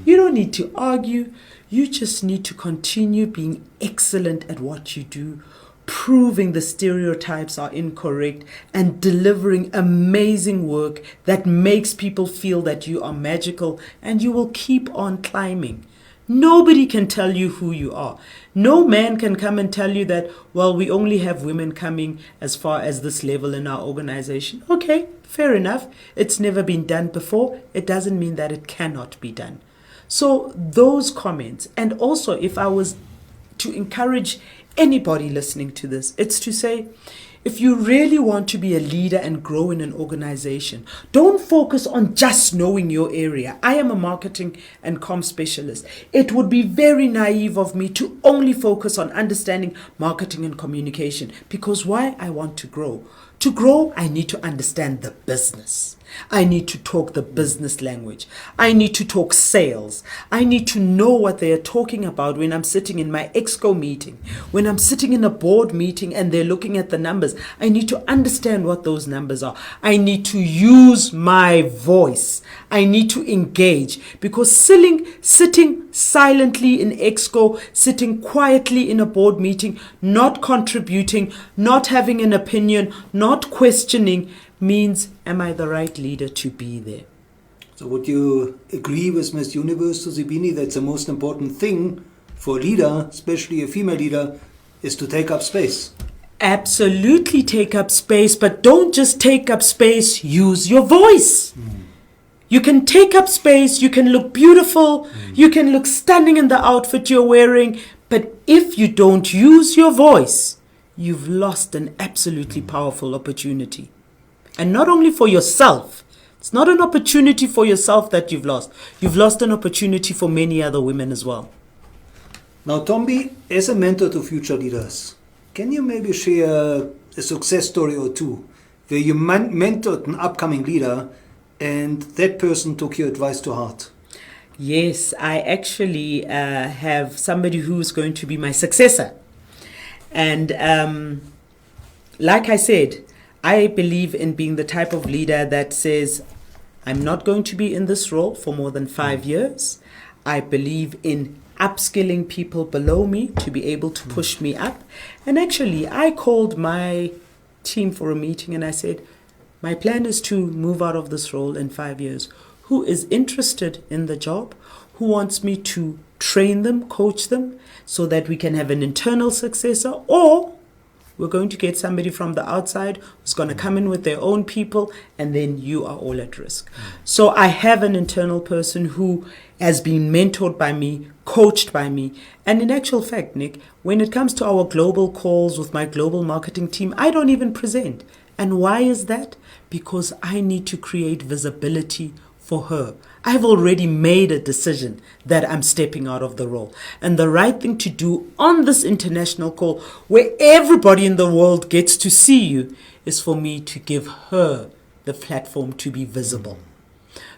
You don't need to argue. You just need to continue being excellent at what you do, proving the stereotypes are incorrect, and delivering amazing work that makes people feel that you are magical, and you will keep on climbing. Nobody can tell you who you are. No man can come and tell you that, well, we only have women coming as far as this level in our organization. Okay, fair enough. It's never been done before. It doesn't mean that it cannot be done. So those comments, and also if I was to encourage anybody listening to this, it's to say, if you really want to be a leader and grow in an organization, don't focus on just knowing your area. I am a marketing and comm specialist. It would be very naive of me to only focus on understanding marketing and communication, because why? I want to grow. To grow, I need to understand the business. I need to talk the business language. I need to talk sales. I need to know what they are talking about when I'm sitting in my exco meeting, when I'm sitting in a board meeting and they're looking at the numbers. I need to understand what those numbers are. I need to use my voice. I need to engage, because sitting silently in exco, sitting quietly in a board meeting, not contributing, not having an opinion, not questioning, means, am I the right leader to be there? So would you agree with Miss Universe Zibini that the most important thing for a leader, especially a female leader, is to take up space? Absolutely take up space, but don't just take up space, use your voice. You can take up space, you can look beautiful, you can look stunning in the outfit you're wearing, but if you don't use your voice, you've lost an absolutely powerful opportunity. And not only for yourself. It's not an opportunity for yourself that you've lost. You've lost an opportunity for many other women as well. Now, Ntombi, as a mentor to future leaders, can you maybe share a success story or two where you mentored an upcoming leader and that person took your advice to heart? Yes, I actually have somebody who's going to be my successor. And like I said, I believe in being the type of leader that says, I'm not going to be in this role for more than 5 years. I believe in upskilling people below me to be able to push me up. And actually, I called my team for a meeting and I said, my plan is to move out of this role in 5 years. Who is interested in the job? Who wants me to train them, coach them, so that we can have an internal successor? Or we're going to get somebody from the outside who's going to come in with their own people, and then you are all at risk. So I have an internal person who has been mentored by me, coached by me. And in actual fact, Nick, when it comes to our global calls with my global marketing team, I don't even present. And why is that? Because I need to create visibility for her. I've already made a decision that I'm stepping out of the role. And the right thing to do on this international call, where everybody in the world gets to see you, is for me to give her the platform to be visible.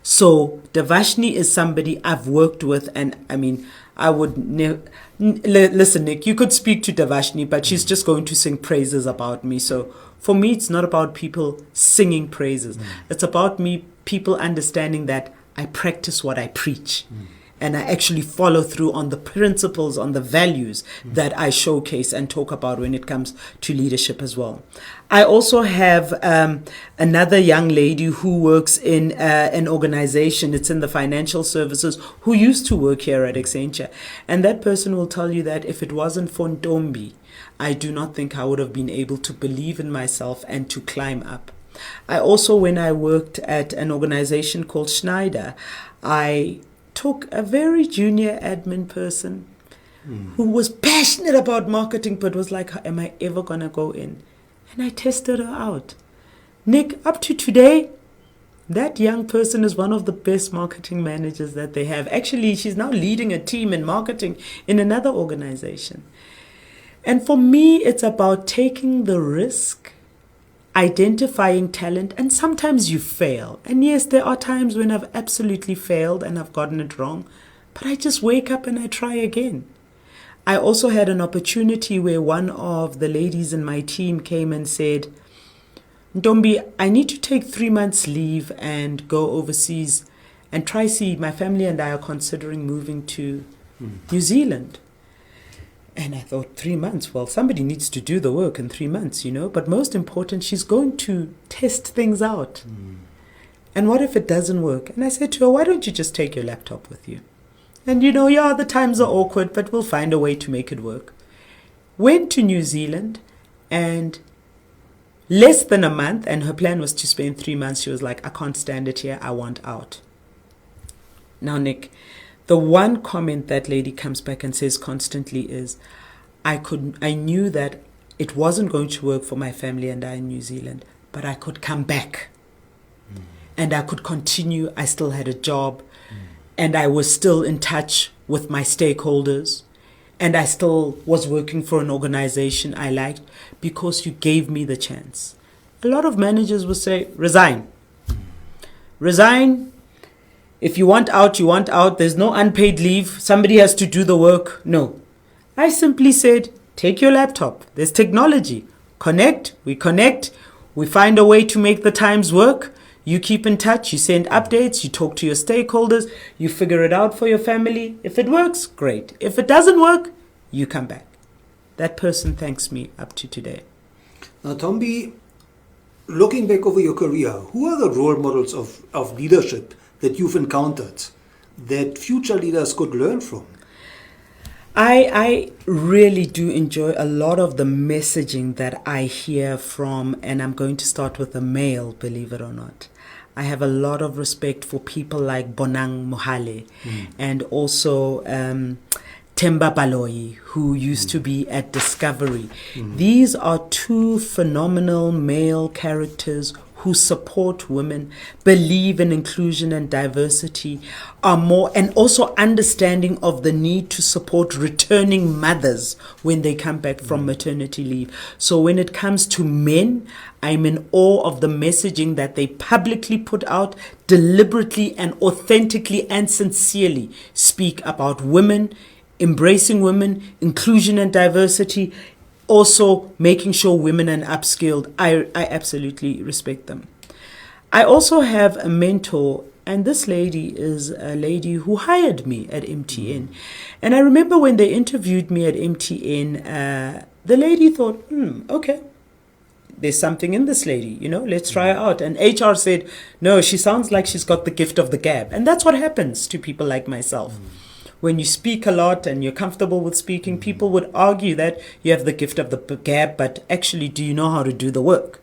So Davashni is somebody I've worked with, and I mean, I would never... Listen, Nick, you could speak to Davashni, but she's just going to sing praises about me. So for me, it's not about people singing praises. It's about people understanding that I practice what I preach. And I actually follow through on the principles, on the values that I showcase and talk about when it comes to leadership as well. I also have another young lady who works in an organization, it's in the financial services, who used to work here at Accenture. And that person will tell you that if it wasn't for Ntombi, I do not think I would have been able to believe in myself and to climb up. I also, when I worked at an organization called Schneider, I took a very junior admin person who was passionate about marketing, but was like, am I ever going to go in? And I tested her out. Nick, up to today, that young person is one of the best marketing managers that they have. Actually, she's now leading a team in marketing in another organization. And for me, it's about taking the risk, identifying talent, and sometimes you fail. And yes, there are times when I've absolutely failed and I've gotten it wrong, but I just wake up and I try again. I also had an opportunity where one of the ladies in my team came and said, Ntombi, I need to take 3 months leave and go overseas and try see. My family and I are considering moving to New Zealand. And I thought, 3 months, well, somebody needs to do the work in 3 months, But most important, she's going to test things out. And what if it doesn't work? And I said to her, why don't you just take your laptop with you? And the times are awkward, but we'll find a way to make it work. Went to New Zealand, and less than a month, and her plan was to spend 3 months. She was like, I can't stand it here. I want out. Now, Nick, the one comment that lady comes back and says constantly is, I knew that it wasn't going to work for my family and I in New Zealand, but I could come back and I could continue. I still had a job and I was still in touch with my stakeholders. And I still was working for an organization I liked because you gave me the chance. A lot of managers will say, resign. Resign. If you want out, you want out. There's no unpaid leave. Somebody has to do the work. No. I simply said, take your laptop. There's technology. Connect. We connect. We find a way to make the times work. You keep in touch. You send updates. You talk to your stakeholders. You figure it out for your family. If it works, great. If it doesn't work, you come back. That person thanks me up to today. Now, Ntombi, looking back over your career, who are the role models of leadership that you've encountered that future leaders could learn from? I really do enjoy a lot of the messaging that I hear from, and I'm going to start with a male, believe it or not. I have a lot of respect for people like Bonang Mohale and also Themba Baloyi, who used to be at Discovery. These are two phenomenal male characters who support women, believe in inclusion and diversity, are more, and also understanding of the need to support returning mothers when they come back from maternity leave. So when it comes to men, I'm in awe of the messaging that they publicly put out, deliberately and authentically and sincerely speak about women, embracing women, inclusion and diversity, also making sure women are upskilled. I absolutely respect them. I also have a mentor, and this lady is a lady who hired me at MTN. And I remember when they interviewed me at MTN, the lady thought, okay, there's something in this lady, let's try her out. And HR said, no, she sounds like she's got the gift of the gab. And that's what happens to people like myself. When you speak a lot and you're comfortable with speaking, people would argue that you have the gift of the gab, but actually, do you know how to do the work?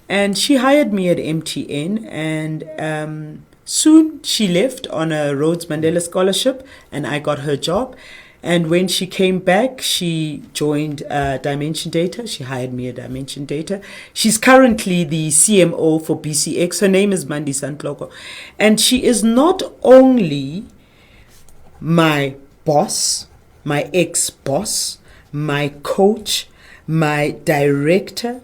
And she hired me at MTN, and soon she left on a Rhodes Mandela scholarship, and I got her job. And when she came back, she joined Dimension Data. She hired me at Dimension Data. She's currently the CMO for BCX. Her name is Mandi Santloko. And she is not only my boss, my ex-boss, my coach, my director.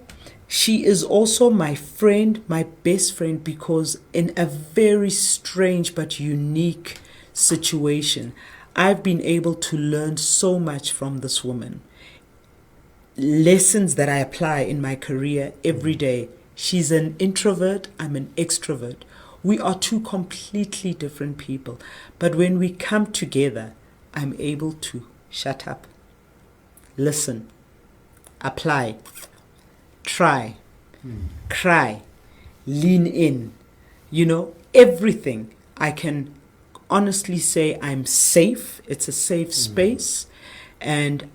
She is also my friend, my best friend, because in a very strange but unique situation, I've been able to learn so much from this woman. Lessons that I apply in my career every day. She's an introvert, I'm an extrovert. We are two completely different people. But when we come together, I'm able to shut up, listen, apply, try, cry, lean in. Everything. I can honestly say I'm safe. It's a safe space. And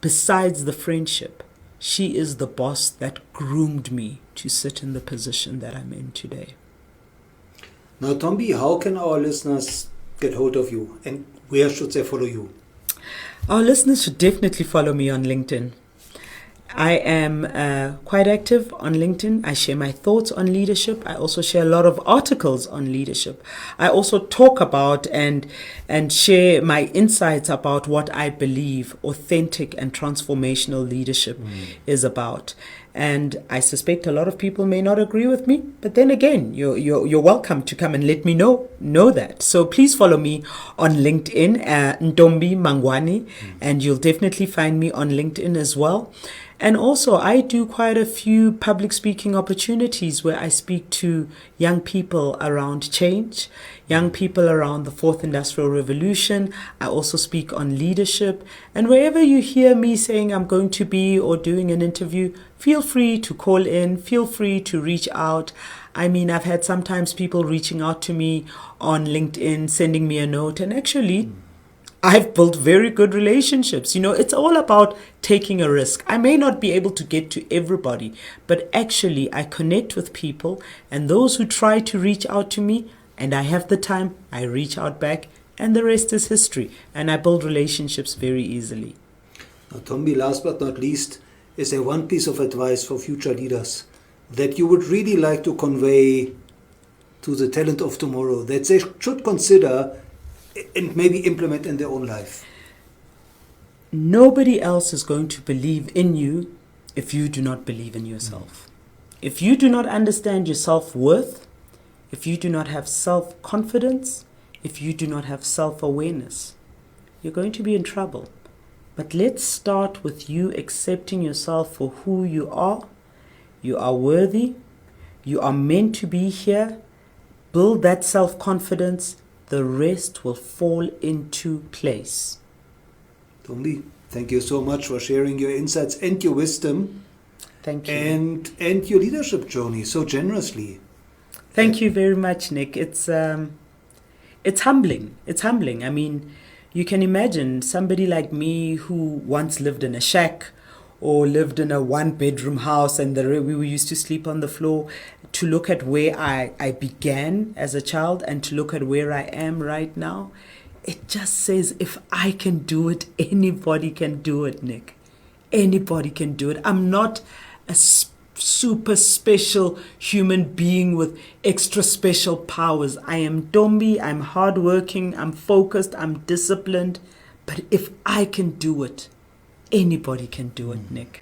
besides the friendship, she is the boss that groomed me to sit in the position that I'm in today. Now, Ntombi, how can our listeners get hold of you, and where should they follow you? Our listeners should definitely follow me on LinkedIn. I am quite active on LinkedIn. I share my thoughts on leadership. I also share a lot of articles on leadership. I also talk about and share my insights about what I believe authentic and transformational leadership is about. And I suspect a lot of people may not agree with me, but then again, you're welcome to come and let me know that. So please follow me on LinkedIn, Ntombi Mhangwani, and you'll definitely find me on LinkedIn as well. And also, I do quite a few public speaking opportunities where I speak to young people around change, young people around the fourth industrial revolution. I also speak on leadership. And wherever you hear me saying I'm going to be or doing an interview, feel free to call in, feel free to reach out. I mean, I've had sometimes people reaching out to me on LinkedIn, sending me a note, and actually, I've built very good relationships. It's all about taking a risk. I may not be able to get to everybody, but actually I connect with people, and those who try to reach out to me and I have the time, I reach out back, and the rest is history. And I build relationships very easily. Now, Ntombi, last but not least, is there one piece of advice for future leaders that you would really like to convey to the talent of tomorrow that they should consider and maybe implement in their own life? Nobody else is going to believe in you if you do not believe in yourself. If you do not understand your self-worth, if you do not have self-confidence, if you do not have self-awareness, you're going to be in trouble. But let's start with you accepting yourself for who you are. You are worthy. You are meant to be here. Build that self-confidence. The rest will fall into place. Ntombi, thank you so much for sharing your insights and your wisdom. Thank you. And your leadership journey so generously. Thank you very much, Nick. It's humbling. It's humbling. I mean, you can imagine somebody like me who once lived in a shack or lived in a one-bedroom house and we used to sleep on the floor, to look at where I began as a child and to look at where I am right now. It just says, if I can do it, anybody can do it, Nick. Anybody can do it. I'm not a super special human being with extra special powers. I am Ntombi, I'm hardworking, I'm focused, I'm disciplined. But if I can do it, anybody can do it, Nick.